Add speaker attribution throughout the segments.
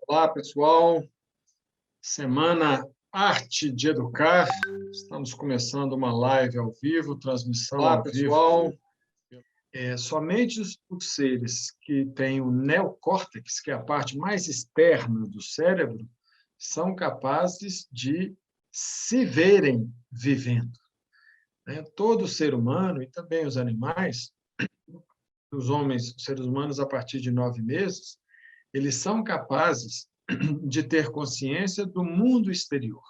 Speaker 1: Olá, pessoal. Semana Arte de Educar. Estamos começando uma live ao vivo, transmissão
Speaker 2: Olá,
Speaker 1: ao vivo.
Speaker 2: pessoal.
Speaker 1: Somente os seres que têm o neocórtex, que é a parte mais externa do cérebro, são capazes de se verem vivendo, né? Todo ser humano, e também os animais, os homens, os seres humanos a partir de 9 meses, eles são capazes de ter consciência do mundo exterior.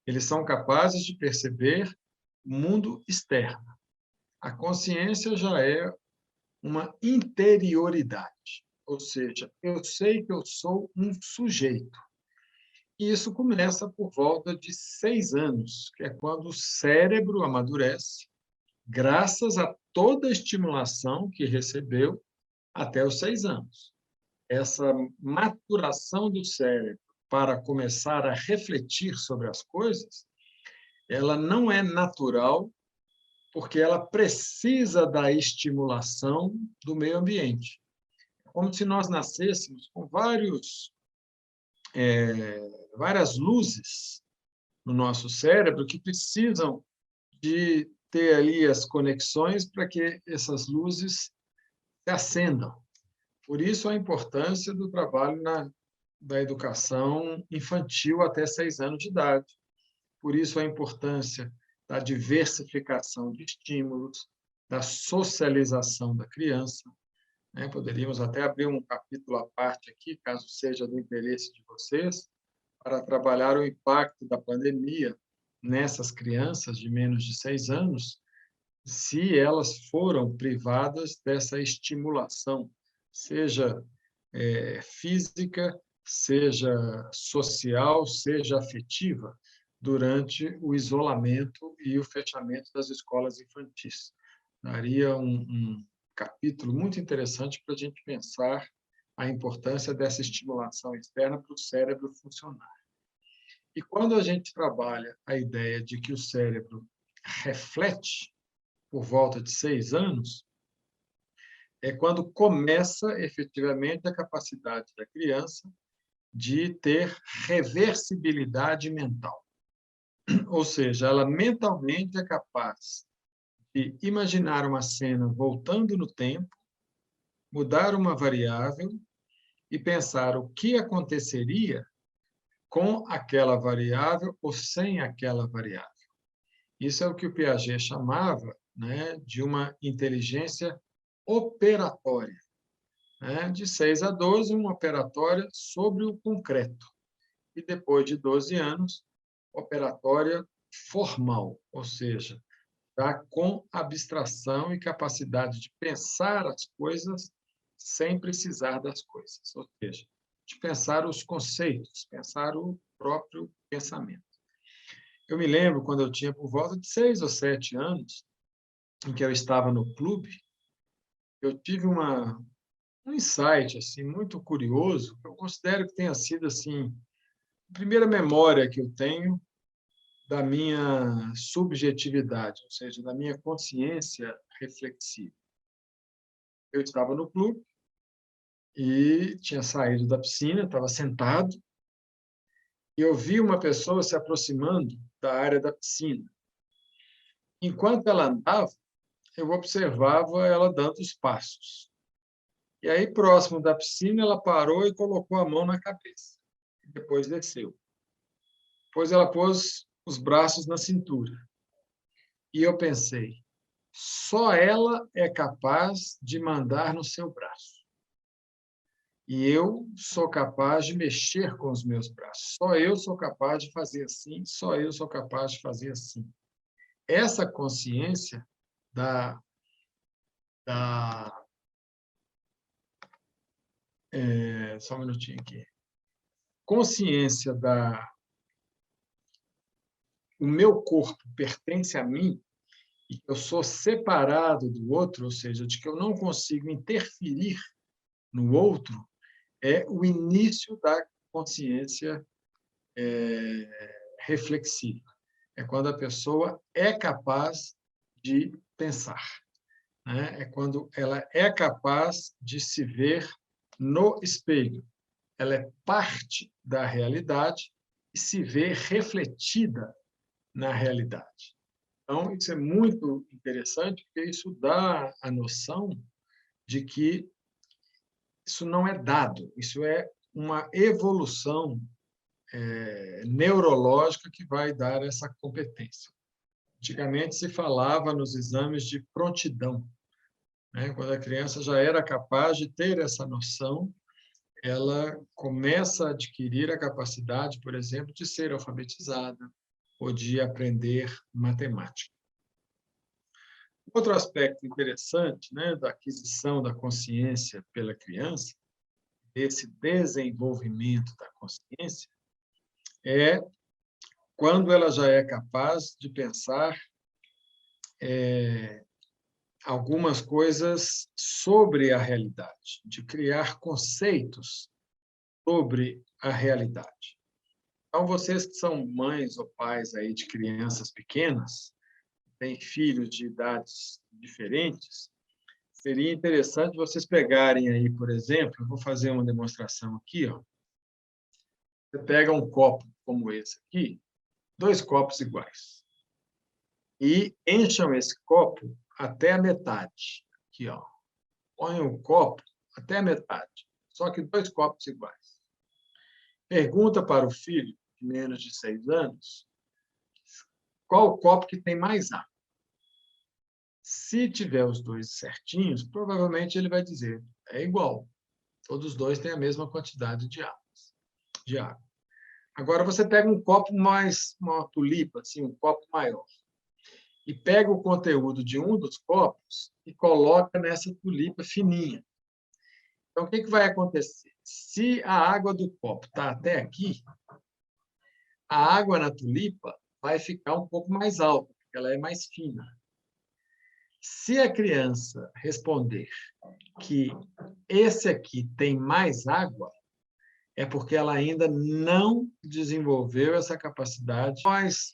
Speaker 1: Eles são capazes de perceber o mundo externo. A consciência já é uma interioridade, ou seja, eu sei que eu sou um sujeito. E isso começa por volta de 6 anos, que é quando o cérebro amadurece, graças a toda a estimulação que recebeu até os 6 anos. Essa maturação do cérebro para começar a refletir sobre as coisas, ela não é natural, porque ela precisa da estimulação do meio ambiente. Como se nós nascêssemos com várias luzes no nosso cérebro que precisam de ter ali as conexões para que essas luzes se acendam. Por isso, a importância do trabalho da educação infantil até 6 anos de idade. Por isso, a importância da diversificação de estímulos, da socialização da criança, né? Poderíamos até abrir um capítulo à parte aqui, caso seja do interesse de vocês, para trabalhar o impacto da pandemia nessas crianças de menos de 6 anos, se elas foram privadas dessa estimulação, seja física, seja social, seja afetiva, durante o isolamento e o fechamento das escolas infantis. Daria um capítulo muito interessante para a gente pensar a importância dessa estimulação externa para o cérebro funcionar. E quando a gente trabalha a ideia de que o cérebro reflete por volta de 6 anos, é quando começa efetivamente a capacidade da criança de ter reversibilidade mental. Ou seja, ela mentalmente é capaz de imaginar uma cena voltando no tempo, mudar uma variável e pensar o que aconteceria com aquela variável ou sem aquela variável. Isso é o que o Piaget chamava, né, de uma inteligência operatória. Né? De 6 a 12, uma operatória sobre o concreto. E depois de 12 anos, operatória formal, ou seja, já com abstração e capacidade de pensar as coisas sem precisar das coisas, ou seja, de pensar os conceitos, pensar o próprio pensamento. Eu me lembro quando eu tinha por volta de 6 ou 7 anos, em que eu estava no clube, eu tive um insight assim muito curioso, que eu considero que tenha sido assim a primeira memória que eu tenho da minha subjetividade, ou seja, da minha consciência reflexiva. Eu estava no clube e tinha saído da piscina, estava sentado, e eu vi uma pessoa se aproximando da área da piscina. Enquanto ela andava, eu observava ela dando os passos. E aí, próximo da piscina, ela parou e colocou a mão na cabeça. Depois desceu. Depois ela pôs os braços na cintura. E eu pensei, só ela é capaz de mandar no seu braço. E eu sou capaz de mexer com os meus braços. Só eu sou capaz de fazer assim, só eu sou capaz de fazer assim. Essa consciência da, da só um minutinho aqui. Consciência o meu corpo pertence a mim e que eu sou separado do outro, ou seja, de que eu não consigo interferir no outro, é o início da consciência reflexiva. É quando a pessoa é capaz de pensar, né? É quando ela é capaz de se ver no espelho. ela é parte da realidade e se vê refletida na realidade. Então, isso é muito interessante, porque isso dá a noção de que isso não é dado, isso é uma evolução neurológica que vai dar essa competência. Antigamente se falava nos exames de prontidão, né? Quando a criança já era capaz de ter essa noção, ela começa a adquirir a capacidade, por exemplo, de ser alfabetizada ou de aprender matemática. Outro aspecto interessante, né, da aquisição da consciência pela criança, esse desenvolvimento da consciência, é quando ela já é capaz de pensar algumas coisas sobre a realidade, de criar conceitos sobre a realidade. Então, vocês que são mães ou pais aí de crianças pequenas, têm filhos de idades diferentes, seria interessante vocês pegarem aí, por exemplo, eu vou fazer uma demonstração aqui, ó. Você pega um copo como esse aqui, 2 copos iguais, e encham esse copo até a metade. Aqui, ó. Põe o copo até a metade, só que 2 copos iguais. Pergunta para o filho de menos de 6 anos qual o copo que tem mais água. Se tiver os dois certinhos, provavelmente ele vai dizer, é igual. Todos os dois têm a mesma quantidade de água. Agora, você pega um copo mais, uma tulipa, assim, um copo maior, e pega o conteúdo de um dos copos e coloca nessa tulipa fininha. Então, o que vai acontecer? Se a água do copo está até aqui, a água na tulipa vai ficar um pouco mais alta, porque ela é mais fina. Se a criança responder que esse aqui tem mais água, é porque ela ainda não desenvolveu essa capacidade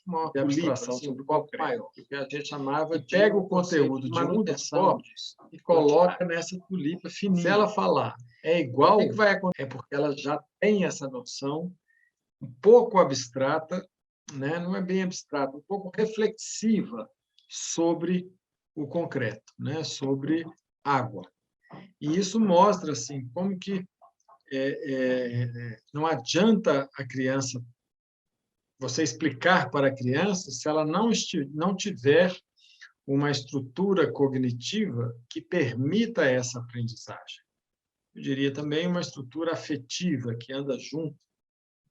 Speaker 1: uma de abstração sobre o copo maior, que a gente chamava de pega o conteúdo de um dos copos e coloca nessa tulipa fininha. Se ela falar é igual, o que vai acontecer? É porque ela já tem essa noção um pouco abstrata, né? Não é bem abstrata, um pouco reflexiva sobre o concreto, né? Sobre água. E isso mostra assim como que não adianta a criança você explicar para a criança se ela não tiver uma estrutura cognitiva que permita essa aprendizagem. Eu diria também uma estrutura afetiva que anda junto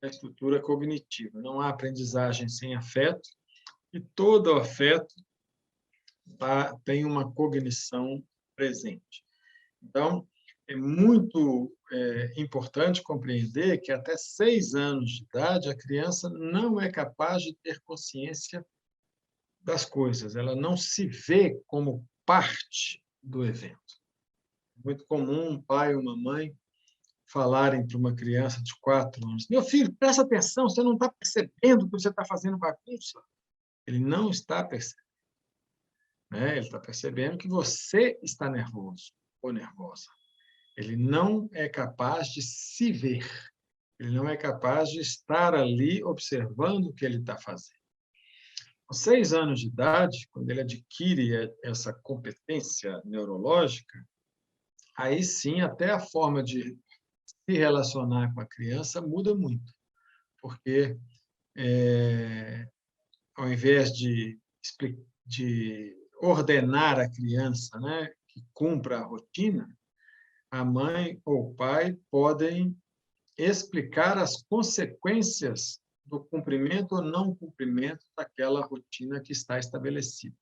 Speaker 1: da estrutura cognitiva. Não há aprendizagem sem afeto e todo afeto tem uma cognição presente. Então, é muito importante compreender que até 6 anos de idade a criança não é capaz de ter consciência das coisas, ela não se vê como parte do evento. É muito comum um pai ou uma mãe falarem para uma criança de 4 anos: meu filho, presta atenção, você não está percebendo que você está fazendo bagunça. Ele não está percebendo. Né? Ele está percebendo que você está nervoso ou nervosa. Ele não é capaz de se ver. Ele não é capaz de estar ali observando o que ele está fazendo. Com 6 anos de idade, quando ele adquire essa competência neurológica, aí sim até a forma de se relacionar com a criança muda muito, porque ao invés de ordenar a criança, né, que cumpra a rotina, a mãe ou o pai podem explicar as consequências do cumprimento ou não cumprimento daquela rotina que está estabelecida.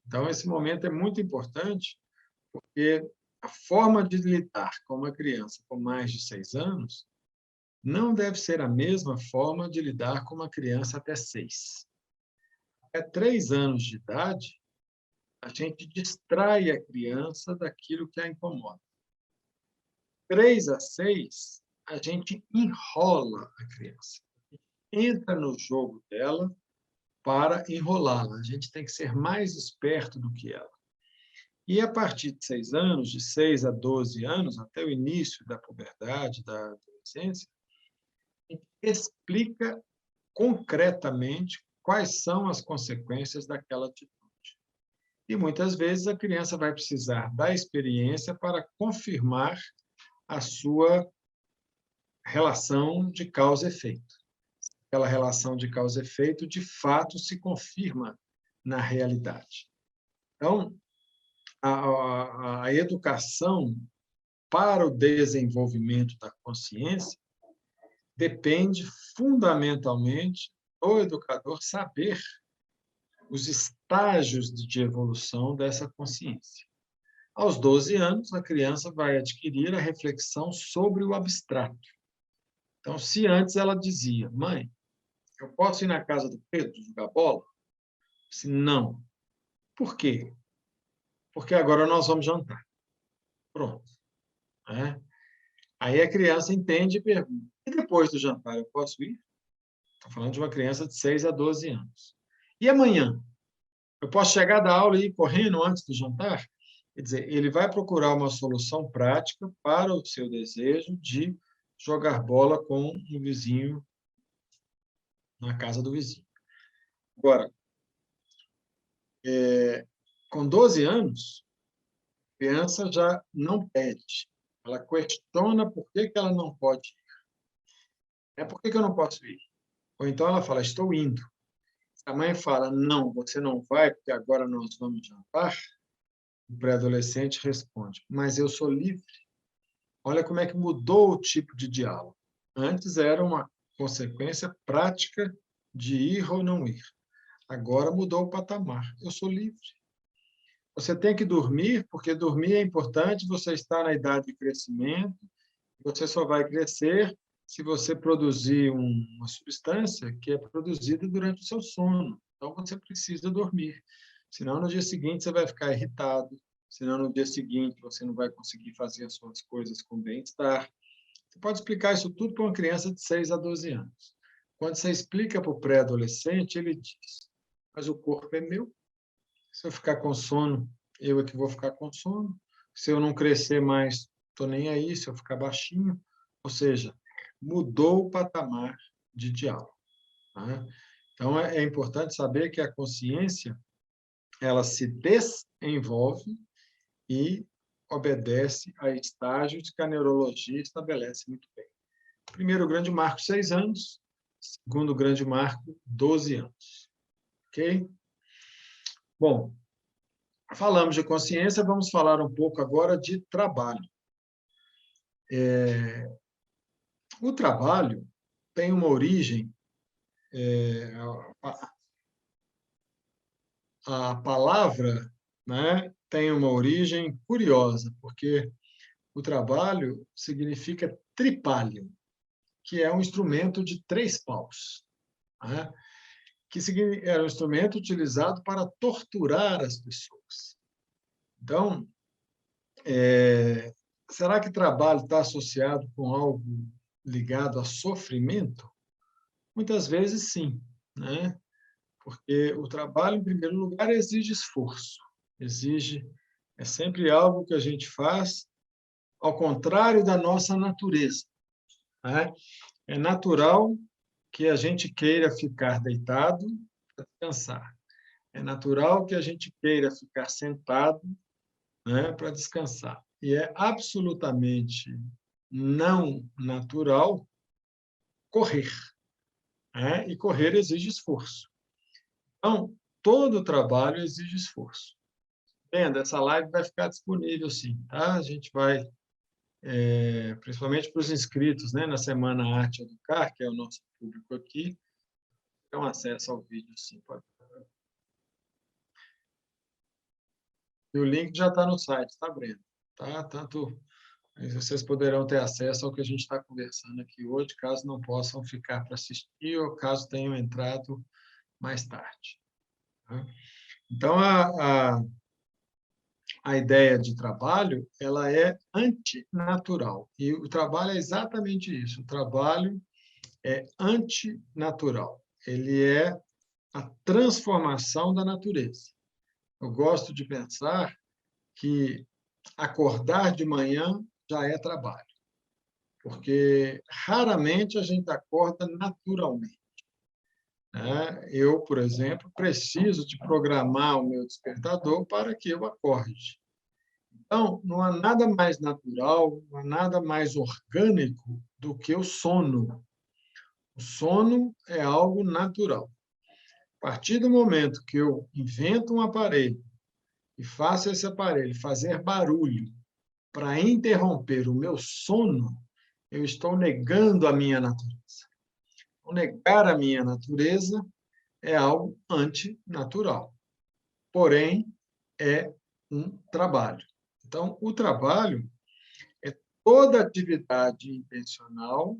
Speaker 1: Então, esse momento é muito importante, porque a forma de lidar com uma criança com mais de 6 anos não deve ser a mesma forma de lidar com uma criança até 6. Até 3 anos de idade, a gente distrai a criança daquilo que a incomoda. 3 a 6, a gente enrola a criança. Entra no jogo dela para enrolá-la. A gente tem que ser mais esperto do que ela. E a partir de 6 anos, de 6 a 12 anos, até o início da puberdade, da adolescência, a gente explica concretamente quais são as consequências daquela atitude. E muitas vezes a criança vai precisar da experiência para confirmar a sua relação de causa e efeito. Aquela relação de causa e efeito, de fato, se confirma na realidade. Então, a educação para o desenvolvimento da consciência depende fundamentalmente do educador saber os estágios de evolução dessa consciência. Aos 12 anos, a criança vai adquirir a reflexão sobre o abstrato. Então, se antes ela dizia, mãe, eu posso ir na casa do Pedro jogar bola? Se não. Por quê? Porque agora nós vamos jantar. Pronto. Né? Aí a criança entende e pergunta, e depois do jantar eu posso ir? Estou falando de uma criança de 6 a 12 anos. E amanhã? Eu posso chegar da aula e ir correndo antes do jantar? Quer dizer, ele vai procurar uma solução prática para o seu desejo de jogar bola com o vizinho, na casa do vizinho. Agora, com 12 anos, a criança já não pede. Ela questiona por que ela não pode ir. Por que eu não posso ir? Ou então ela fala, estou indo. Se a mãe fala, não, você não vai, porque agora nós vamos jantar, o pré-adolescente responde, mas eu sou livre. Olha como é que mudou o tipo de diálogo. Antes era uma consequência prática de ir ou não ir. Agora mudou o patamar. Eu sou livre. Você tem que dormir, porque dormir é importante, você está na idade de crescimento, você só vai crescer se você produzir uma substância que é produzida durante o seu sono. Então, você precisa dormir. Senão, no dia seguinte, você vai ficar irritado. Senão, no dia seguinte, você não vai conseguir fazer as suas coisas com bem-estar. Você pode explicar isso tudo para uma criança de 6 a 12 anos. Quando você explica para o pré-adolescente, ele diz, mas o corpo é meu. Se eu ficar com sono, eu é que vou ficar com sono. Se eu não crescer mais, estou nem aí. Se eu ficar baixinho, ou seja, mudou o patamar de diálogo. Tá? Então, é importante saber que a consciência ela se desenvolve e obedece a estágios que a neurologia estabelece muito bem. Primeiro grande marco, 6 anos. Segundo grande marco, 12 anos. Ok? Bom, falamos de consciência, vamos falar um pouco agora de trabalho. O trabalho tem uma origem, a palavra, né, tem uma origem curiosa, porque o trabalho significa tripalho, que é um instrumento de 3 paus, né, que era um instrumento utilizado para torturar as pessoas. Então, será que trabalho está associado com algo ligado a sofrimento? Muitas vezes, sim, né? Porque o trabalho, em primeiro lugar, exige esforço, é sempre algo que a gente faz ao contrário da nossa natureza, né? É natural que a gente queira ficar deitado para descansar. É natural que a gente queira ficar sentado, né, para descansar. E é absolutamente não natural correr, né? E correr exige esforço. Então, todo trabalho exige esforço. Entenda, essa live vai ficar disponível, sim, tá? A gente vai, principalmente para os inscritos, né, na Semana Arte Educar, que é o nosso público aqui, tem acesso ao vídeo, sim. Pode. E o link já está no site, tá, Breno? Tá? Tanto vocês poderão ter acesso ao que a gente está conversando aqui hoje, caso não possam ficar para assistir ou caso tenham entrado mais tarde. Tá? Então, a ideia de trabalho ela é antinatural. E o trabalho é exatamente isso. O trabalho é antinatural. Ele é a transformação da natureza. Eu gosto de pensar que acordar de manhã já é trabalho, porque raramente a gente acorda naturalmente, né? Eu, por exemplo, preciso de programar o meu despertador para que eu acorde. Então, não há nada mais natural, não há nada mais orgânico do que o sono. O sono é algo natural. A partir do momento que eu invento um aparelho e faço esse aparelho fazer barulho para interromper o meu sono, eu estou negando a minha natureza. O negar a minha natureza é algo antinatural, porém é um trabalho. Então, o trabalho é toda atividade intencional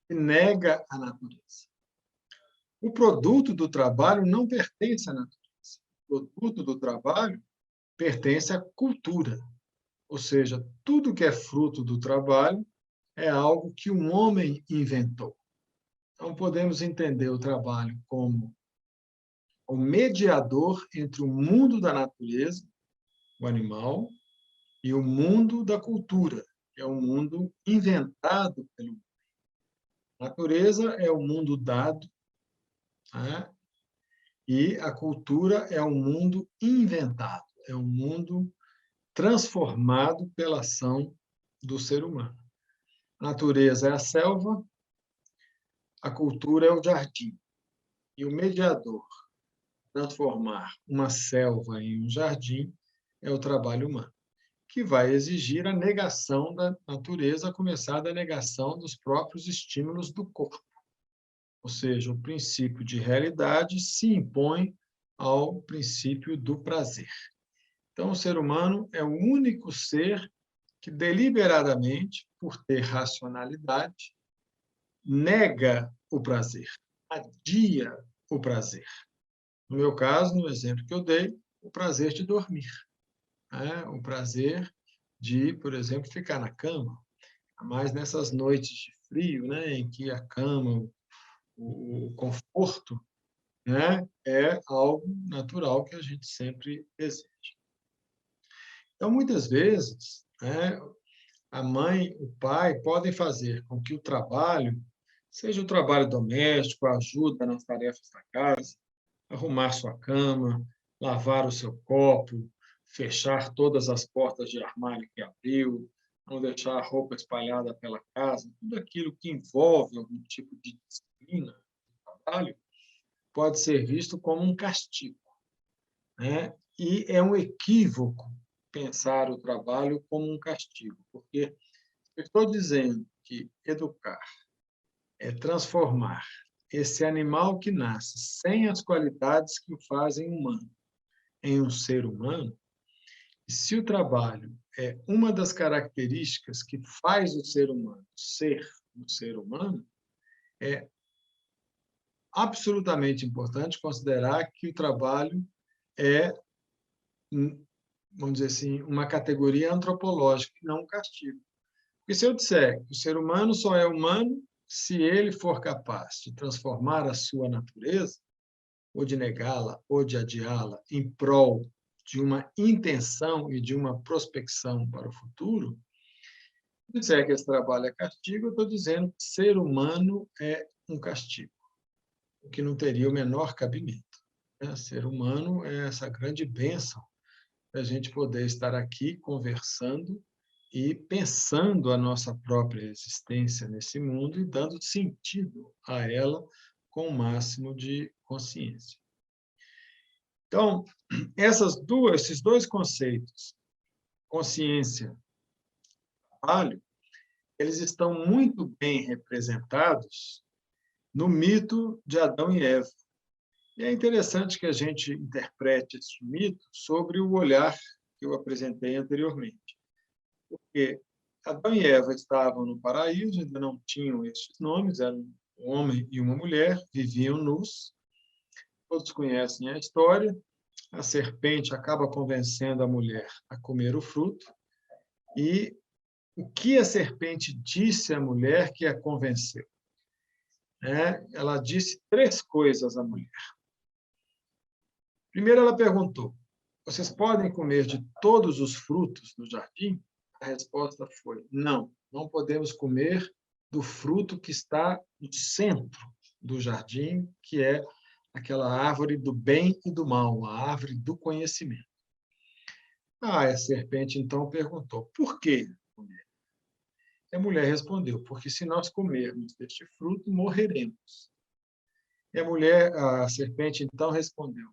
Speaker 1: que nega a natureza. O produto do trabalho não pertence à natureza. O produto do trabalho pertence à cultura. Ou seja, tudo que é fruto do trabalho é algo que um homem inventou. Então, podemos entender o trabalho como o mediador entre o mundo da natureza, o animal, e o mundo da cultura, que é o mundo inventado pelo homem. A natureza é o mundo dado, né? E a cultura é um mundo inventado, é um mundo transformado pela ação do ser humano. A natureza é a selva, a cultura é o jardim. E o mediador, transformar uma selva em um jardim, é o trabalho humano, que vai exigir a negação da natureza, a começar da negação dos próprios estímulos do corpo. Ou seja, o princípio de realidade se impõe ao princípio do prazer. Então, o ser humano é o único ser que deliberadamente, por ter racionalidade, nega o prazer, adia o prazer. No meu caso, no exemplo que eu dei, o prazer de dormir, né? O prazer de, por exemplo, ficar na cama, mas nessas noites de frio, né, em que a cama, o conforto, né, é algo natural que a gente sempre deseja. Então, muitas vezes, né, a mãe, o pai podem fazer com que o trabalho, seja o trabalho doméstico, a ajuda nas tarefas da casa, arrumar sua cama, lavar o seu copo, fechar todas as portas de armário que abriu, não deixar a roupa espalhada pela casa, tudo aquilo que envolve algum tipo de disciplina de trabalho, pode ser visto como um castigo, né? E é um equívoco pensar o trabalho como um castigo, porque eu estou dizendo que educar é transformar esse animal que nasce sem as qualidades que o fazem humano em um ser humano. E se o trabalho é uma das características que faz o ser humano ser um ser humano, é absolutamente importante considerar que o trabalho é, vamos dizer assim, uma categoria antropológica, não um castigo. Porque se eu disser que o ser humano só é humano se ele for capaz de transformar a sua natureza, ou de negá-la, ou de adiá-la, em prol de uma intenção e de uma prospecção para o futuro, se disser que esse trabalho é castigo, eu estou dizendo que ser humano é um castigo, o que não teria o menor cabimento, né? Ser humano é essa grande bênção da gente poder estar aqui conversando e pensando a nossa própria existência nesse mundo e dando sentido a ela com o máximo de consciência. Então, esses dois conceitos, consciência e trabalho, eles estão muito bem representados no mito de Adão e Eva. E é interessante que a gente interprete esse mito sobre o olhar que eu apresentei anteriormente. Porque Adão e Eva estavam no paraíso, ainda não tinham esses nomes, eram um homem e uma mulher, viviam nus. Todos conhecem a história. A serpente acaba convencendo a mulher a comer o fruto. E o que a serpente disse à mulher que a convenceu? Ela disse três coisas à mulher. Primeiro, ela perguntou: vocês podem comer de todos os frutos do jardim? A resposta foi: não, não podemos comer do fruto que está no centro do jardim, que é aquela árvore do bem e do mal, a árvore do conhecimento. A serpente então perguntou: por quê? E a mulher respondeu: porque se nós comermos deste fruto, morreremos. E a serpente então respondeu: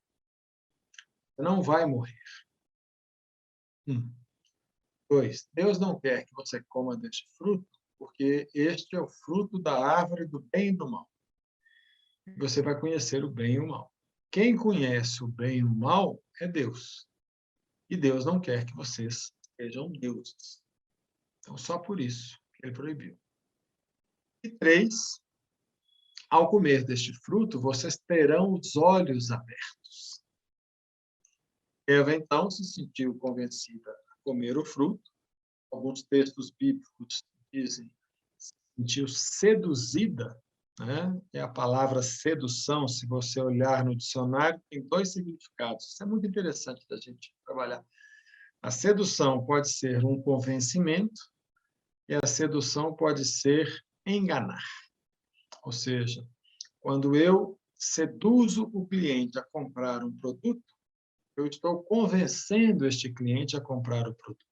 Speaker 1: não vai morrer. 2, Deus não quer que você coma deste fruto, porque este é o fruto da árvore do bem e do mal. E você vai conhecer o bem e o mal. Quem conhece o bem e o mal é Deus. E Deus não quer que vocês sejam deuses. Então, só por isso que ele proibiu. E 3, ao comer deste fruto, vocês terão os olhos abertos. Eva, então, se sentiu convencida a comer o fruto. Alguns textos bíblicos dizem se sentiu seduzida, né? E a palavra sedução, se você olhar no dicionário, tem 2 significados. Isso é muito interessante da gente trabalhar. A sedução pode ser um convencimento e a sedução pode ser enganar. Ou seja, quando eu seduzo o cliente a comprar um produto, eu estou convencendo este cliente a comprar o produto.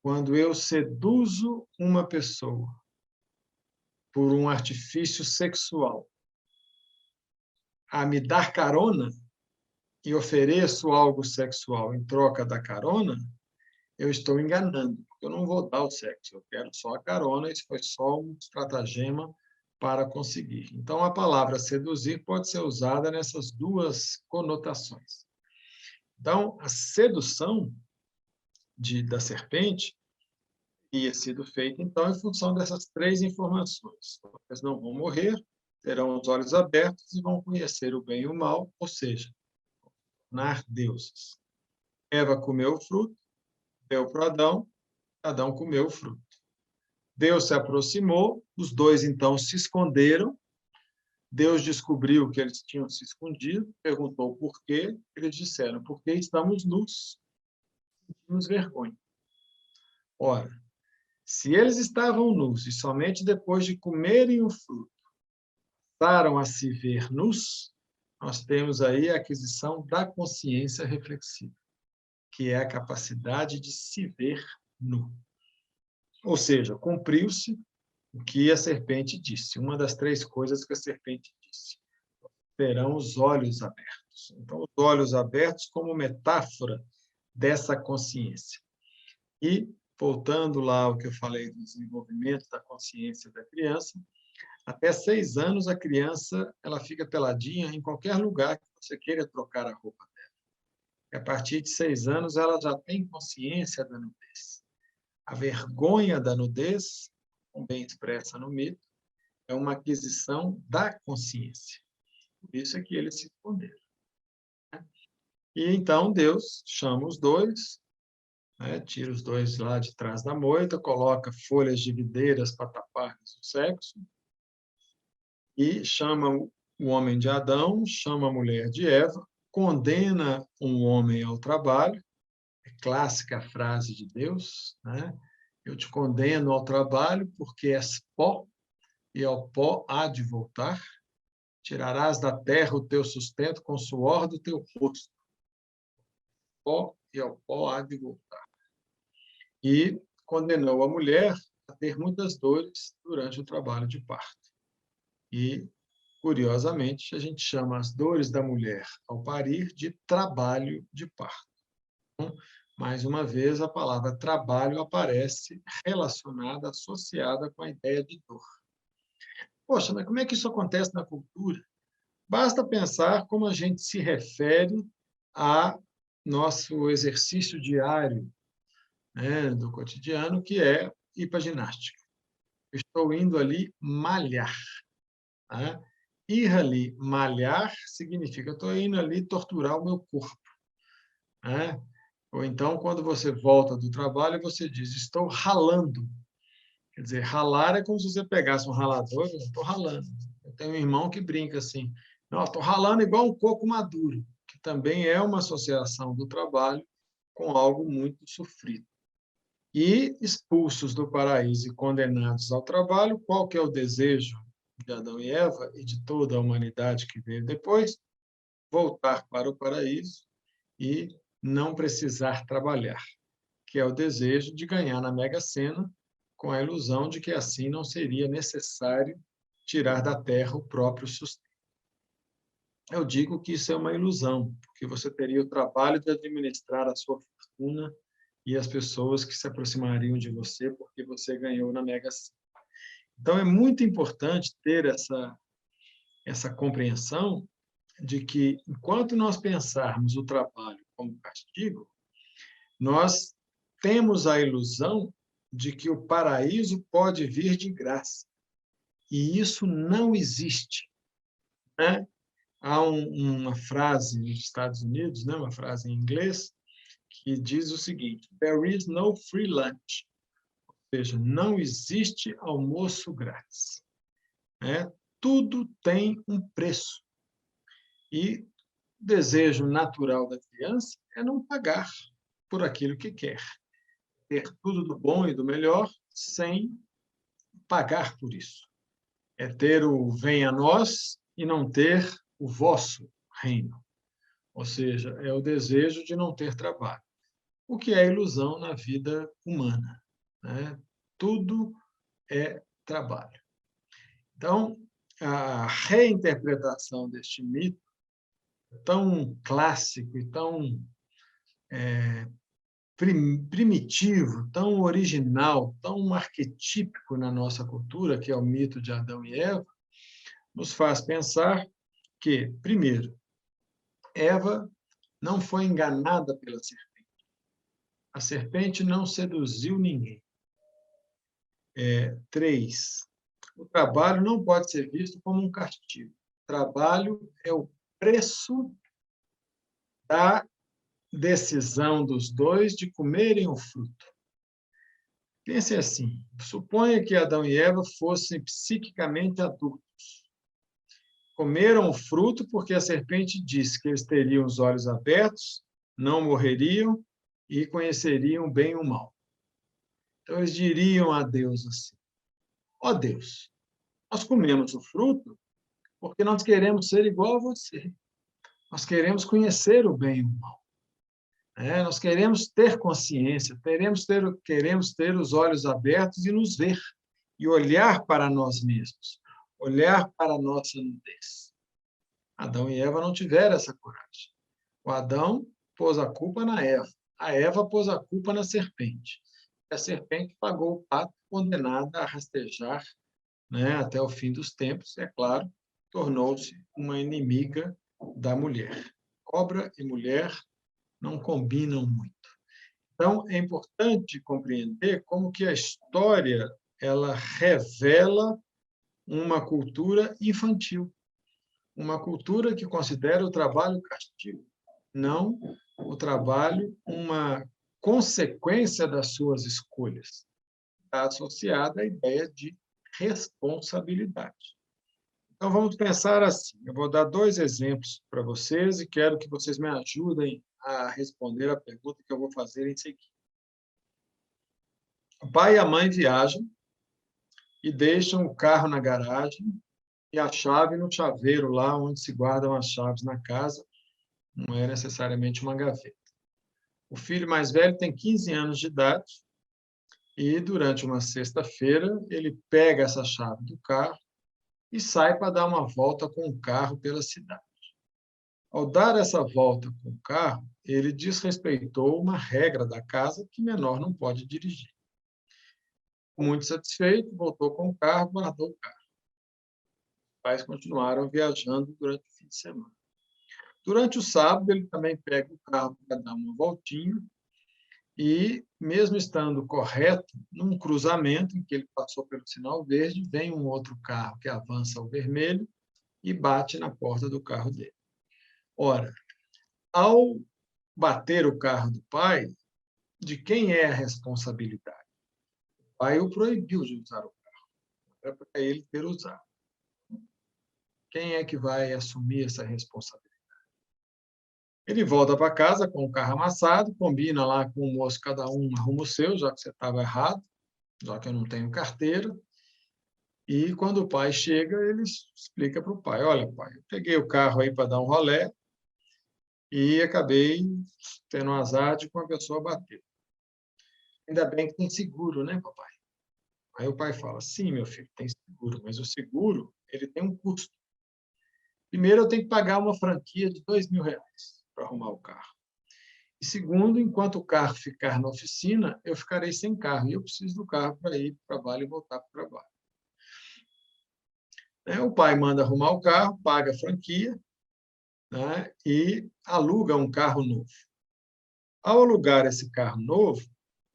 Speaker 1: Quando eu seduzo uma pessoa por um artifício sexual a me dar carona e ofereço algo sexual em troca da carona, eu estou enganando, porque eu não vou dar o sexo, eu quero só a carona, isso foi só um estratagema para conseguir. Então, a palavra seduzir pode ser usada nessas 2 conotações. Então, a sedução da serpente teria sido feita, então, em função dessas 3 informações. Vocês não vão morrer, terão os olhos abertos e vão conhecer o bem e o mal, ou seja, tornar deuses. Eva comeu o fruto, deu para Adão, Adão comeu o fruto. Deus se aproximou, os 2 então se esconderam. Deus descobriu que eles tinham se escondido, perguntou por quê. Eles disseram: porque estamos nus, sentimos vergonha. Ora, se eles estavam nus e somente depois de comerem o fruto passaram a se ver nus, nós temos aí a aquisição da consciência reflexiva, que é a capacidade de se ver nu. Ou seja, cumpriu-se o que a serpente disse, uma das 3 coisas que a serpente disse. Terão os olhos abertos. Então, os olhos abertos como metáfora dessa consciência. E, voltando lá ao que eu falei do desenvolvimento da consciência da criança, até 6 anos a criança ela fica peladinha em qualquer lugar que você queira trocar a roupa dela. E a partir de 6 anos ela já tem consciência da nudez. A vergonha da nudez, bem expressa no mito, é uma aquisição da consciência. Por isso é que eles se esconderam. E então Deus chama os 2, né, tira os 2 lá de trás da moita, coloca folhas de videiras para tapar o sexo, e chama o homem de Adão, chama a mulher de Eva, condena um homem ao trabalho, é clássica frase de Deus, né? Eu te condeno ao trabalho porque és pó, e ao pó há de voltar. Tirarás da terra o teu sustento com o suor do teu rosto. Pó, e ao pó há de voltar. E condenou a mulher a ter muitas dores durante o trabalho de parto. E, curiosamente, a gente chama as dores da mulher ao parir de trabalho de parto. Então, mais uma vez, a palavra trabalho aparece relacionada, associada com a ideia de dor. Poxa, mas como é que isso acontece na cultura? Basta pensar como a gente se refere a nosso exercício diário, né, do cotidiano, que é ir para a ginástica. Eu estou indo ali malhar. Tá? Ir ali malhar significa estou indo ali torturar o meu corpo. Né? Ou então, quando você volta do trabalho, você diz, estou ralando. Quer dizer, ralar é como se você pegasse um ralador, estou ralando. Eu tenho um irmão que brinca assim, não, estou ralando igual um coco maduro, que também é uma associação do trabalho com algo muito sofrido. E expulsos do paraíso e condenados ao trabalho, qual que é o desejo de Adão e Eva e de toda a humanidade que veio depois? Voltar para o paraíso e não precisar trabalhar, que é o desejo de ganhar na Mega Sena, com a ilusão de que assim não seria necessário tirar da terra o próprio sustento. Eu digo que isso é uma ilusão, porque você teria o trabalho de administrar a sua fortuna e as pessoas que se aproximariam de você porque você ganhou na Mega Sena. Então, é muito importante ter essa compreensão de que, enquanto nós pensarmos o trabalho como castigo, nós temos a ilusão de que o paraíso pode vir de graça. E isso não existe, né? Há uma frase nos Estados Unidos, né, uma frase em inglês, que diz o seguinte: There is no free lunch. Ou seja, não existe almoço grátis. Né? Tudo tem um preço. E o desejo natural da criança é não pagar por aquilo que quer. Ter tudo do bom e do melhor sem pagar por isso. É ter o venha a nós e não ter o vosso reino. Ou seja, é o desejo de não ter trabalho, o que é ilusão na vida humana. Né? Tudo é trabalho. Então, a reinterpretação deste mito, tão clássico e tão primitivo, tão original, tão arquetípico na nossa cultura, que é o mito de Adão e Eva, nos faz pensar que, primeiro, Eva não foi enganada pela serpente. A serpente não seduziu ninguém. 3, o trabalho não pode ser visto como um castigo. O trabalho é o preço da decisão dos dois de comerem o fruto. Pense assim, suponha que Adão e Eva fossem psiquicamente adultos. Comeram o fruto porque a serpente disse que eles teriam os olhos abertos, não morreriam e conheceriam o bem e o mal. Então, eles diriam a Deus assim: ó Deus, nós comemos o fruto porque nós queremos ser igual a você. Nós queremos conhecer o bem e o mal. Nós queremos ter consciência, queremos ter os olhos abertos e nos ver, e olhar para nós mesmos, olhar para a nossa nudez. Adão e Eva não tiveram essa coragem. O Adão pôs a culpa na Eva, a Eva pôs a culpa na serpente. A serpente pagou o pato, condenada a rastejar, né, até o fim dos tempos, é claro, tornou-se uma inimiga da mulher. Cobra e mulher não combinam muito. Então, é importante compreender como que a história ela revela uma cultura infantil, uma cultura que considera o trabalho castigo, não o trabalho uma consequência das suas escolhas. Está associada à ideia de responsabilidade. Então, vamos pensar assim. Eu vou dar 2 exemplos para vocês e quero que vocês me ajudem a responder a pergunta que eu vou fazer em seguida. O pai e a mãe viajam e deixam o carro na garagem e a chave no chaveiro, lá onde se guardam as chaves na casa, não é necessariamente uma gaveta. O filho mais velho tem 15 anos de idade e, durante uma sexta-feira, ele pega essa chave do carro e sai para dar uma volta com o carro pela cidade. Ao dar essa volta com o carro, ele desrespeitou uma regra da casa que menor não pode dirigir. Muito satisfeito, voltou com o carro, guardou o carro. Os pais continuaram viajando durante o fim de semana. Durante o sábado, ele também pega o carro para dar uma voltinha e, mesmo estando correto, num cruzamento em que ele passou pelo sinal verde, vem um outro carro que avança ao vermelho e bate na porta do carro dele. Ora, ao bater o carro do pai, de quem é a responsabilidade? O pai o proibiu de usar o carro. Era para ele ter usado. Quem é que vai assumir essa responsabilidade? Ele volta para casa com o carro amassado, combina lá com o moço, cada um arruma o seu, já que você estava errado, já que eu não tenho carteira. E quando o pai chega, ele explica para o pai: olha, pai, eu peguei o carro aí para dar um rolê e acabei tendo um azar de que uma pessoa bateu. Ainda bem que tem seguro, né, papai? Aí o pai fala: sim, meu filho, tem seguro, mas o seguro ele tem um custo. Primeiro, eu tenho que pagar uma franquia de R$ 2.000 para arrumar o carro. E segundo, enquanto o carro ficar na oficina, eu ficarei sem carro. E eu preciso do carro para ir para o trabalho e voltar para o trabalho. O pai manda arrumar o carro, paga a franquia, né, e aluga um carro novo. Ao alugar esse carro novo,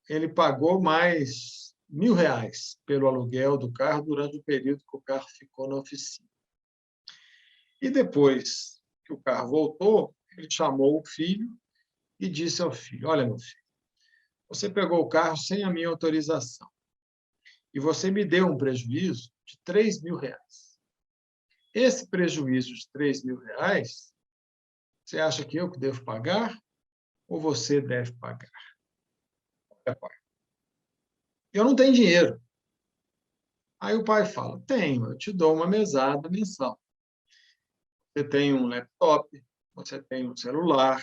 Speaker 1: ele pagou mais R$ 1.000 pelo aluguel do carro durante o período que o carro ficou na oficina. E depois que o carro voltou, ele chamou o filho e disse ao filho: olha, meu filho, você pegou o carro sem a minha autorização e você me deu um prejuízo de R$ 3.000. Esse prejuízo de R$ 3.000, você acha que eu que devo pagar ou você deve pagar? É, pai, eu não tenho dinheiro. Aí o pai fala: tenho, eu te dou uma mesada mensal. Você tem um laptop, você tem um celular,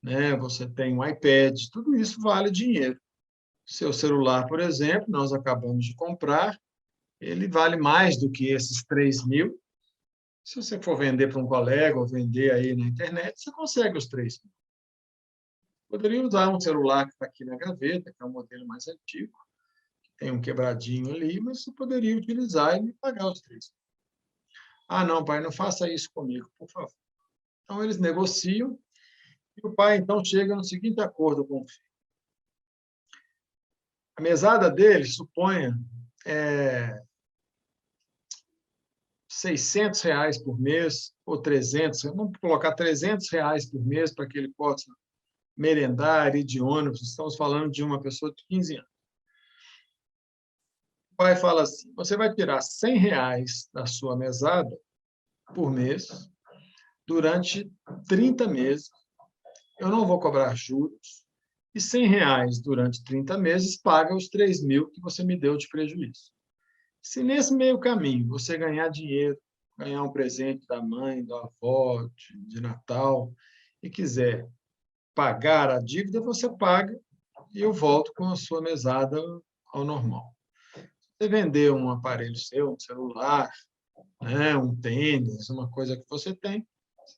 Speaker 1: né? Você tem um iPad, tudo isso vale dinheiro. Seu celular, por exemplo, nós acabamos de comprar, ele vale mais do que esses 3.000. Se você for vender para um colega ou vender aí na internet, você consegue os 3.000. Poderia usar um celular que está aqui na gaveta, que é um modelo mais antigo, que tem um quebradinho ali, mas você poderia utilizar e me pagar os 3.000. Ah, não, pai, não faça isso comigo, por favor. Então, eles negociam e o pai, então, chega no seguinte acordo com o filho. A mesada dele, suponha, R$ 600 por mês ou 300, vamos colocar R$ 300 por mês para que ele possa merendar, ir de ônibus. Estamos falando de uma pessoa de 15 anos. O pai fala assim: você vai tirar R$ 100 da sua mesada por mês durante 30 meses. Eu não vou cobrar juros. E R$ 100 durante 30 meses paga os 3.000 que você me deu de prejuízo. Se nesse meio caminho você ganhar dinheiro, ganhar um presente da mãe, da avó, de Natal, e quiser pagar a dívida, você paga e eu volto com a sua mesada ao normal. Você vender um aparelho seu, um celular, né, um tênis, uma coisa que você tem,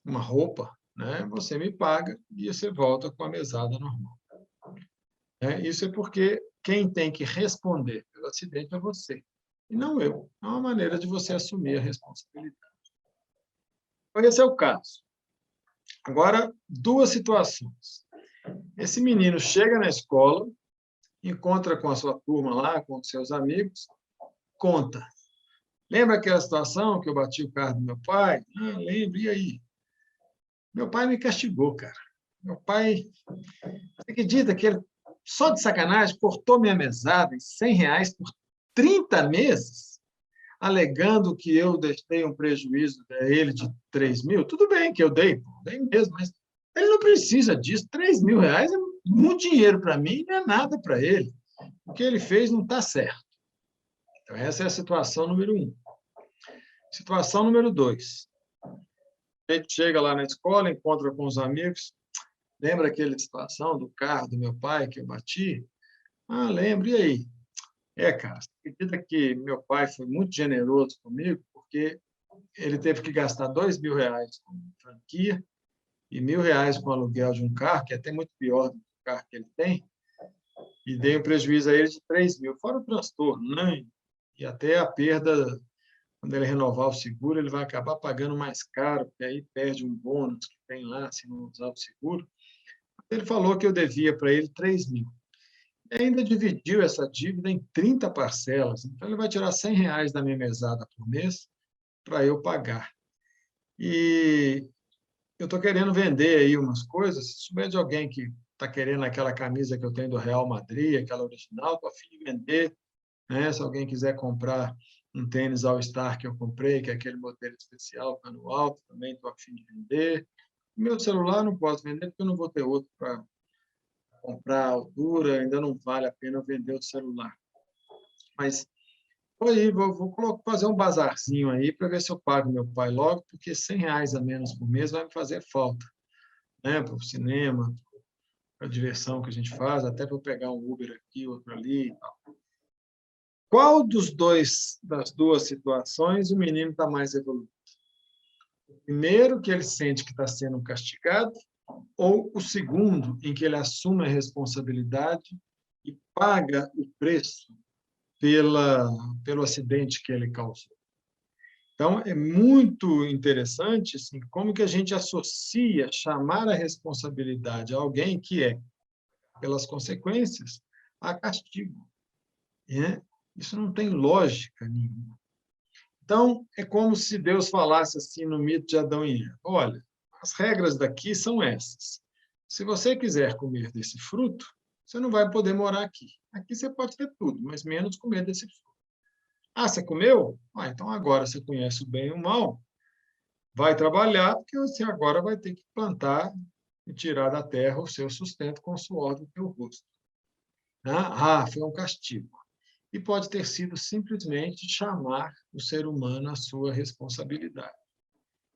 Speaker 1: uma roupa, né, você me paga e você volta com a mesada normal. Isso é porque quem tem que responder pelo acidente é você, e não eu. É uma maneira de você assumir a responsabilidade. Então, esse é o caso. Agora, duas situações. Esse menino chega na escola, encontra com a sua turma lá, com os seus amigos, conta. Lembra aquela situação que eu bati o carro do meu pai? Ah, lembro, e aí? Meu pai me castigou, cara. Meu pai, você acredita que ele, só de sacanagem, cortou minha mesada em R$ 100 por 30 meses, alegando que eu deixei um prejuízo a ele de 3.000? Tudo bem que eu dei mesmo, mas ele não precisa disso. R$ 3.000 é muito dinheiro para mim, não é nada para ele. O que ele fez não está certo. Então, essa é a situação número 1. Situação número 2. A gente chega lá na escola, encontra com os amigos. Lembra aquela situação do carro do meu pai que eu bati? Ah, lembro. E aí? Cara, você acredita que meu pai foi muito generoso comigo, porque ele teve que gastar R$ 2.000 com franquia e R$ 1.000 com aluguel de um carro, que é até muito pior do que o carro que ele tem, e dei um prejuízo a ele de 3.000, fora o transtorno, né? E até a perda, quando ele renovar o seguro, ele vai acabar pagando mais caro, porque aí perde um bônus que tem lá, se não usar o seguro. Ele falou que eu devia para ele 3.000. E ainda dividiu essa dívida em 30 parcelas. Então, ele vai tirar R$ 100 da minha mesada por mês para eu pagar. E eu estou querendo vender aí umas coisas. Se souber de alguém que está querendo aquela camisa que eu tenho do Real Madrid, aquela original, estou a fim de vender. Né? Se alguém quiser comprar um tênis All Star que eu comprei, que é aquele modelo especial, está no alto, também estou a fim de vender. Meu celular não posso vender porque eu não vou ter outro para comprar a altura, ainda não vale a pena vender o celular. Mas aí, fazer um bazarzinho aí para ver se eu pago meu pai logo, porque R$ 100 a menos por mês vai me fazer falta, né? Para o cinema, para a diversão que a gente faz, até para eu pegar um Uber aqui, outro ali e tal. Qual das duas situações o menino está mais evoluído? Primeiro, que ele sente que está sendo castigado, ou o segundo, em que ele assume a responsabilidade e paga o preço pelo acidente que ele causou. Então, é muito interessante assim, como que a gente associa chamar a responsabilidade a alguém que é, pelas consequências, a castigo. Né? Isso não tem lógica nenhuma. Então, é como se Deus falasse assim no mito de Adão e Eva: olha, as regras daqui são essas. Se você quiser comer desse fruto, você não vai poder morar aqui. Aqui você pode ter tudo, mas menos comer desse fruto. Ah, você comeu? Ah, então agora você conhece o bem e o mal. Vai trabalhar, porque você agora vai ter que plantar e tirar da terra o seu sustento com o suor do teu rosto. Ah, foi um castigo. E pode ter sido simplesmente chamar o ser humano à sua responsabilidade.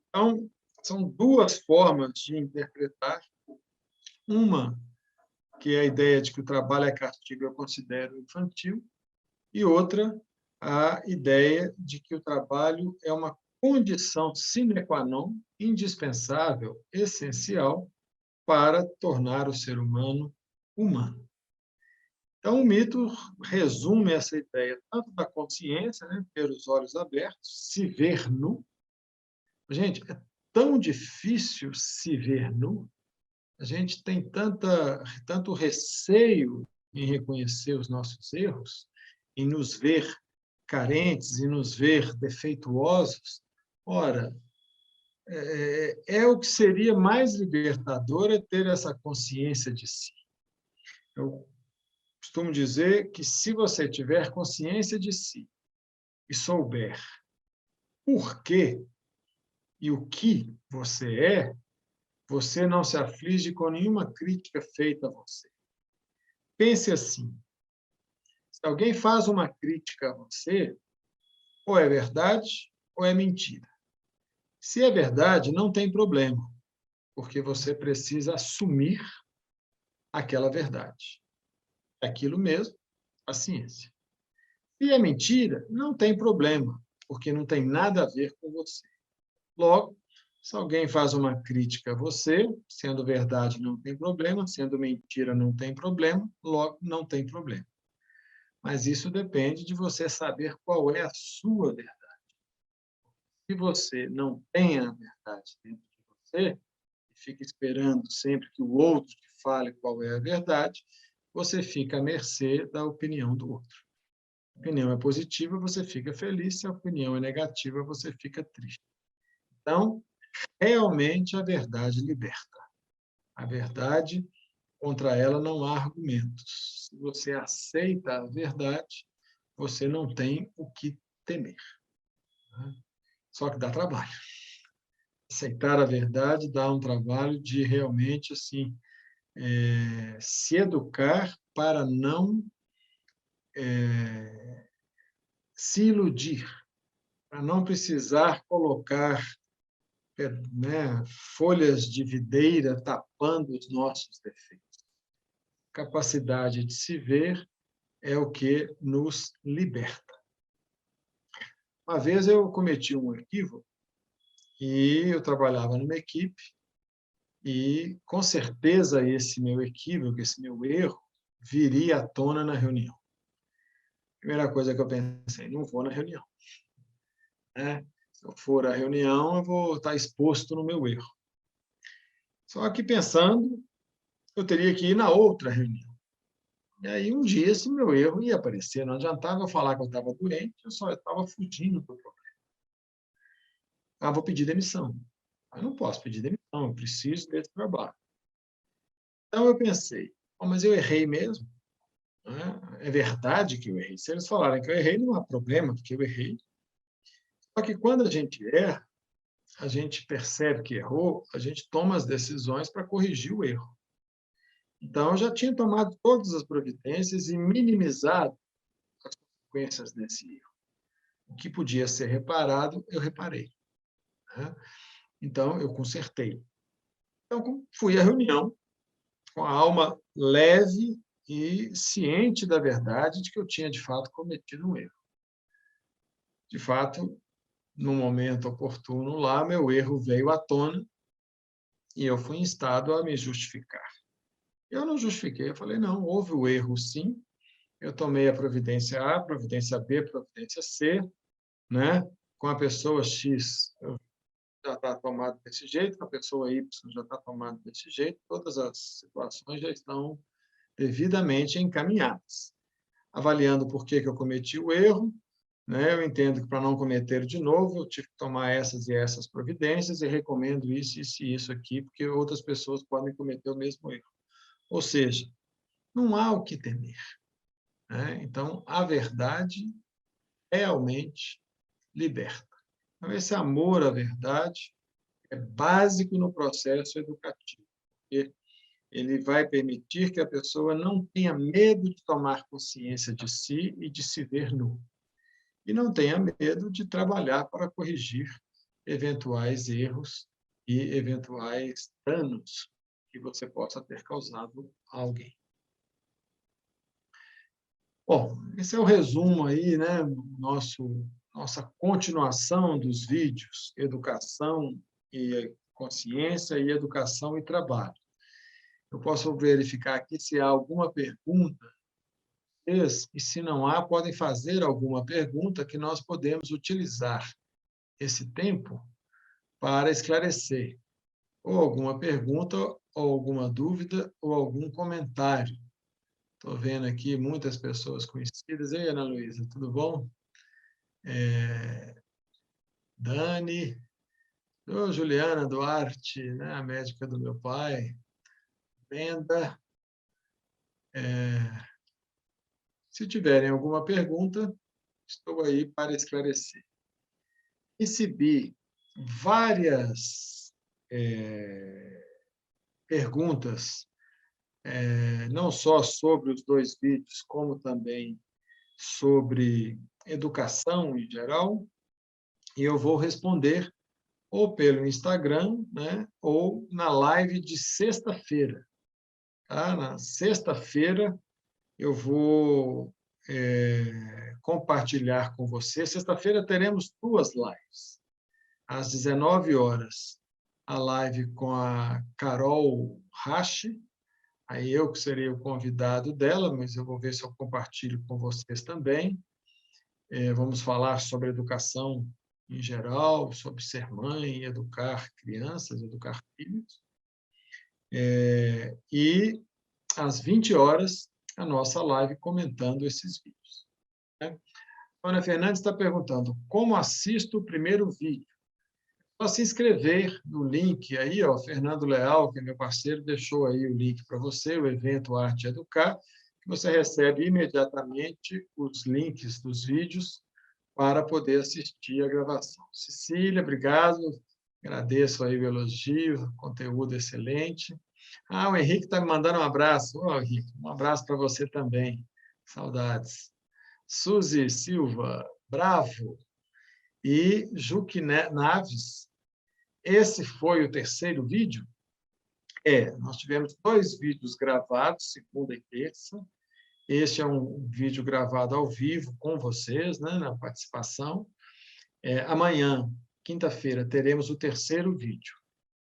Speaker 1: Então, são duas formas de interpretar. Uma, que é a ideia de que o trabalho é castigo, eu considero infantil, e outra, a ideia de que o trabalho é uma condição sine qua non, indispensável, essencial, para tornar o ser humano humano. Então, o mito resume essa ideia tanto da consciência, né, ter os olhos abertos, se ver nu. Gente, é tão difícil se ver nu, a gente tem tanto receio em reconhecer os nossos erros, em nos ver carentes, em nos ver defeituosos. Ora, o que seria mais libertador é ter essa consciência de si. Eu costumo dizer que se você tiver consciência de si e souber por quê e o que você não se aflige com nenhuma crítica feita a você. Pense assim: se alguém faz uma crítica a você, ou é verdade ou é mentira. Se é verdade, não tem problema, porque você precisa assumir aquela verdade. É aquilo mesmo, a ciência. Se é mentira, não tem problema, porque não tem nada a ver com você. Logo, se alguém faz uma crítica a você, sendo verdade não tem problema, sendo mentira não tem problema, logo não tem problema. Mas isso depende de você saber qual é a sua verdade. Se você não tem a verdade dentro de você, e fica esperando sempre que o outro te fale qual é a verdade, você fica à mercê da opinião do outro. Se a opinião é positiva, você fica feliz, se a opinião é negativa, você fica triste. Então, realmente a verdade liberta. A verdade, contra ela não há argumentos. Se você aceita a verdade, você não tem o que temer. Só que dá trabalho. Aceitar a verdade dá um trabalho de realmente assim se educar para não se iludir, para não precisar colocar folhas de videira tapando os nossos defeitos. Capacidade de se ver é o que nos liberta. Uma vez eu cometi um equívoco e eu trabalhava numa equipe e, com certeza, esse meu equívoco, esse meu erro, viria à tona na reunião. Primeira coisa que eu pensei: não vou na reunião. Né? Se eu for à reunião, eu vou estar exposto no meu erro. Só que, pensando, eu teria que ir na outra reunião. E aí, um dia, esse meu erro ia aparecer. Não adiantava eu falar que eu estava doente, eu só estava fugindo do problema. Ah, vou pedir demissão. Eu não posso pedir demissão, eu preciso desse trabalho. Então, eu pensei: mas eu errei mesmo? É verdade que eu errei. Se eles falarem que eu errei, não há problema, porque eu errei. Só que quando a gente erra, a gente percebe que errou, a gente toma as decisões para corrigir o erro. Então, eu já tinha tomado todas as providências e minimizado as consequências desse erro. O que podia ser reparado, eu reparei, né? Então, eu consertei. Então, fui à reunião com a alma leve e ciente da verdade de que eu tinha, de fato, cometido um erro. De fato, no momento oportuno lá, meu erro veio à tona e eu fui instado a me justificar. Eu não justifiquei, eu falei, não, houve o erro sim, eu tomei a providência A, providência B, providência C, né? Com a pessoa X já está tomado desse jeito, com a pessoa Y já está tomado desse jeito, todas as situações já estão devidamente encaminhadas. Avaliando por que eu cometi o erro, né? Eu entendo que para não cometer de novo, eu tive que tomar essas e essas providências e recomendo isso, isso e isso aqui, porque outras pessoas podem cometer o mesmo erro. Ou seja, não há o que temer, né? Então, a verdade realmente liberta. Então, esse amor à verdade é básico no processo educativo, porque ele vai permitir que a pessoa não tenha medo de tomar consciência de si e de se ver nu. E não tenha medo de trabalhar para corrigir eventuais erros e eventuais danos que você possa ter causado a alguém. Bom, esse é o resumo aí, né, nossa continuação dos vídeos, educação e consciência e educação e trabalho. Eu posso verificar aqui se há alguma pergunta, e se não há, podem fazer alguma pergunta que nós podemos utilizar esse tempo para esclarecer, ou alguma pergunta, ou alguma dúvida, ou algum comentário. Estou vendo aqui muitas pessoas conhecidas. Ei, Ana Luísa, tudo bom? Dani, Juliana Duarte, né, a médica do meu pai, Brenda. Se tiverem alguma pergunta, estou aí para esclarecer. Recebi várias perguntas, não só sobre os 2 vídeos, como também sobre educação em geral, e eu vou responder ou pelo Instagram, né, ou na live de sexta-feira. Tá? Na sexta-feira eu vou compartilhar com você. Sexta-feira teremos 2 lives. Às 19 horas, a live com a Carol Rache, aí eu que serei o convidado dela, mas eu vou ver se eu compartilho com vocês também. Vamos falar sobre educação em geral, sobre ser mãe, educar crianças, educar filhos. E às 20 horas, a nossa live comentando esses vídeos, né? Ana Fernandes está perguntando, como assisto o primeiro vídeo? Só se inscrever no link aí, ó, Fernando Leal, que é meu parceiro, deixou aí o link para você, o evento Arte Educar, que você recebe imediatamente os links dos vídeos para poder assistir a gravação. Cecília, obrigado, agradeço aí o elogio, conteúdo excelente. O Henrique está me mandando um abraço. Henrique, um abraço para você também. Saudades. Suzy Silva, bravo. E Juque Naves, esse foi o terceiro vídeo? Nós tivemos 2 vídeos gravados, segunda e terça. Este é um vídeo gravado ao vivo com vocês, né, na participação. Amanhã, quinta-feira, teremos o terceiro vídeo,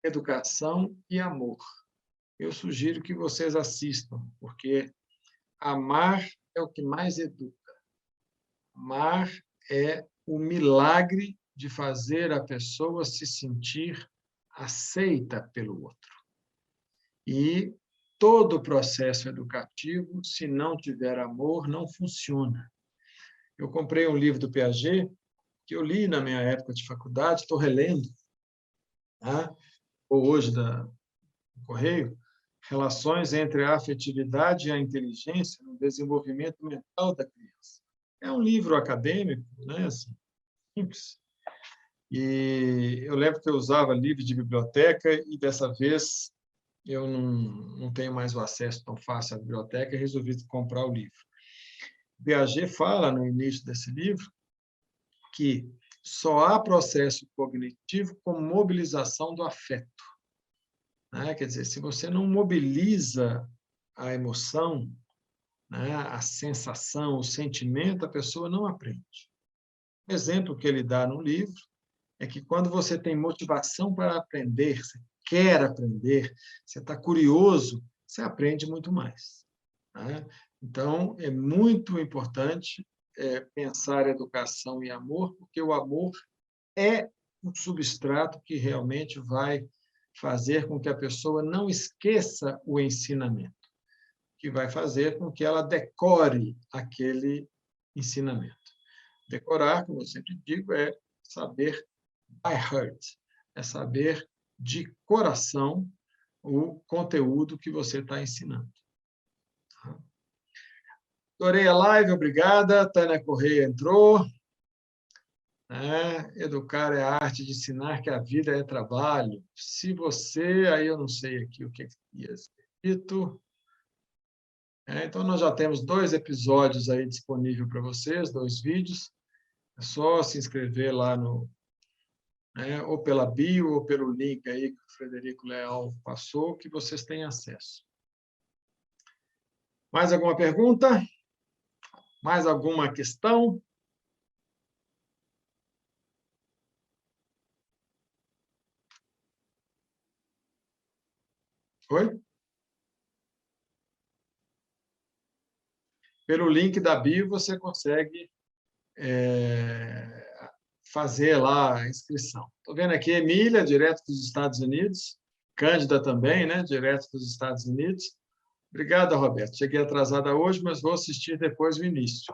Speaker 1: Educação e Amor. Eu sugiro que vocês assistam, porque amar é o que mais educa. Amar é o milagre de fazer a pessoa se sentir aceita pelo outro. E todo o processo educativo, se não tiver amor, não funciona. Eu comprei um livro do Piaget, que eu li na minha época de faculdade, estou relendo, tá? Ou hoje do Correio, Relações entre a Afetividade e a Inteligência no Desenvolvimento Mental da Criança. É um livro acadêmico, né? Assim, simples, E eu lembro que eu usava livro de biblioteca e, dessa vez, eu não tenho mais o acesso tão fácil à biblioteca e resolvi comprar o livro. Piaget fala, no início desse livro, que só há processo cognitivo com mobilização do afeto. Né? Quer dizer, se você não mobiliza a emoção, né, a sensação, o sentimento, a pessoa não aprende. O exemplo que ele dá no livro é que quando você tem motivação para aprender, você quer aprender, você está curioso, você aprende muito mais. Né? Então, é muito importante pensar educação e amor, porque o amor é um substrato que realmente vai fazer com que a pessoa não esqueça o ensinamento, que vai fazer com que ela decore aquele ensinamento. Decorar, como eu sempre digo, é saber by heart, é saber de coração o conteúdo que você está ensinando. Adorei a live, obrigada. Tânia Correia entrou. Educar é a arte de ensinar que a vida é trabalho. Se você, aí eu não sei aqui o que ia ser dito. Então, nós já temos 2 episódios aí disponíveis para vocês, 2 vídeos. É só se inscrever lá no, ou pela bio, ou pelo link aí que o Frederico Leal passou, que vocês têm acesso. Mais alguma pergunta? Mais alguma questão? Oi? Pelo link da bio, você consegue fazer lá a inscrição. Estou vendo aqui Emília, direto dos Estados Unidos. Cândida também, né? Direto dos Estados Unidos. Obrigado, Roberto. Cheguei atrasada hoje, mas vou assistir depois o início.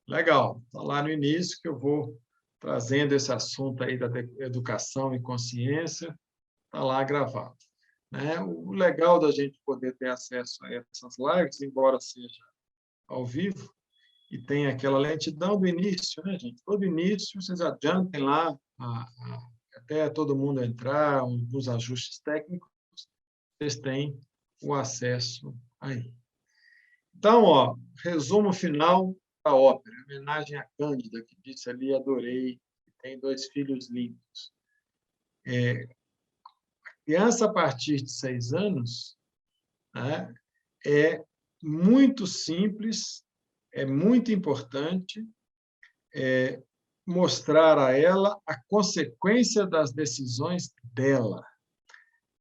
Speaker 1: Legal. Está lá no início que eu vou trazendo esse assunto aí da educação e consciência. Está lá gravado. Né? O legal da gente poder ter acesso a essas lives, embora seja ao vivo, e tem aquela lentidão do início, né, gente? Todo início, vocês adiantem lá, até todo mundo entrar, os ajustes técnicos, vocês têm o acesso aí. Então, resumo final da ópera, homenagem a Cândida, que disse ali, adorei, que tem 2 filhos lindos. Criança a partir de 6 anos, né, é muito simples, é muito importante mostrar a ela a consequência das decisões dela.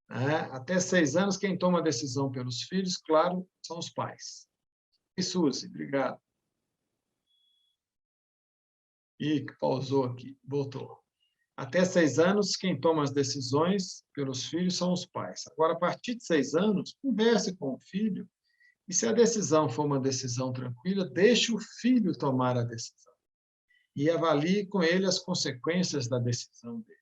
Speaker 1: Até 6 anos, quem toma a decisão pelos filhos, claro, são os pais. E Suzy, obrigado. E pausou aqui, voltou. Até 6 anos, quem toma as decisões pelos filhos são os pais. Agora, a partir de 6 anos, converse com o filho, e se a decisão for uma decisão tranquila, deixe o filho tomar a decisão. E avalie com ele as consequências da decisão dele.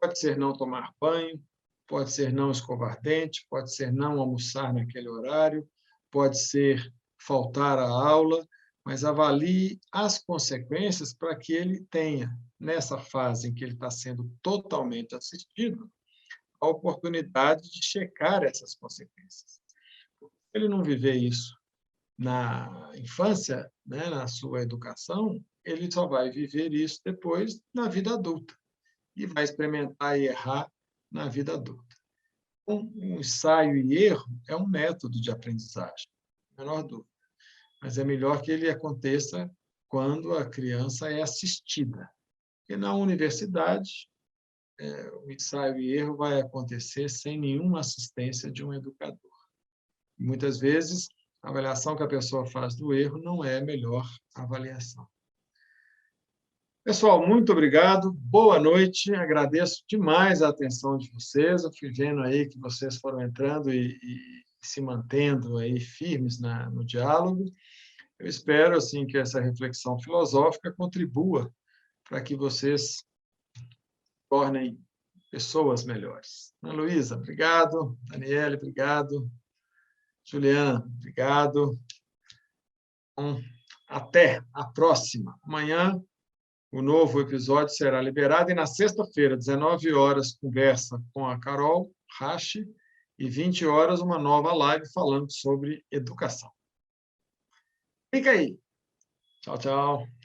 Speaker 1: Pode ser não tomar banho, pode ser não escovar dente, pode ser não almoçar naquele horário, pode ser faltar à aula, mas avalie as consequências para que ele tenha, nessa fase em que ele está sendo totalmente assistido, a oportunidade de checar essas consequências. Se ele não viver isso na infância, né, na sua educação, ele só vai viver isso depois na vida adulta e vai experimentar e errar na vida adulta. Um ensaio e erro é um método de aprendizagem, a menor dúvida, mas é melhor que ele aconteça quando a criança é assistida. Porque na universidade, o ensaio e erro vai acontecer sem nenhuma assistência de um educador. Muitas vezes, a avaliação que a pessoa faz do erro não é a melhor avaliação. Pessoal, muito obrigado, boa noite, agradeço demais a atenção de vocês, eu fui vendo aí que vocês foram entrando e se mantendo aí firmes no diálogo. Eu espero assim que essa reflexão filosófica contribua para que vocês se tornem pessoas melhores. Ana Luísa, obrigado. Daniele, obrigado. Juliana, obrigado. Até a próxima. Amanhã o novo episódio será liberado e na sexta-feira, 19 horas, conversa com a Carol Rache e 20 horas uma nova live falando sobre educação. Fica aí. Tchau, tchau.